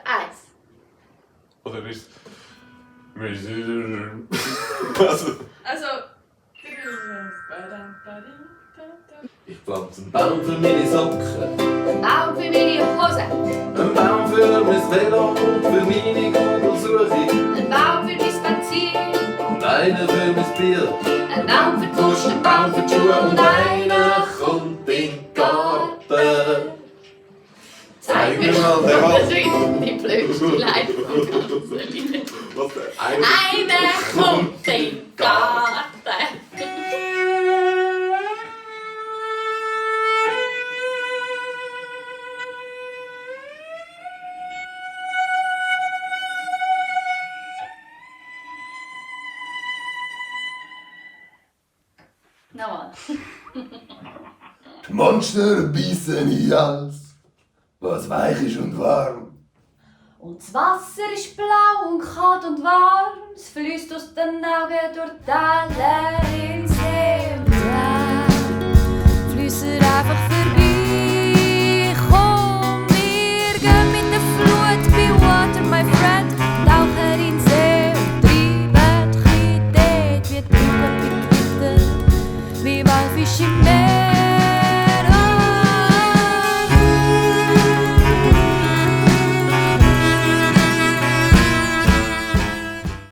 Eins. Oder ist es... Also. Ich pflanze einen Baum für meine Socken, Ein Baum für meine Hose. einen Baum für mein Velo und für meine Google-Suche Ein Baum für mein Spazier. und einer für mein Bier. Ein Baum für die Wurst, ein Baum für die Schuhe und einer kommt in den Garten. Zeig mir mal, der Das Wald. ist die blödste Line vom ganzen Lied. Was denn? Einer kommt in den Garten. Nochmal. Die Monster beißen in alles, was weich ist und warm. Und das Wasser ist blau und kalt und warm. Es fließt aus den Augen durch die Täler ins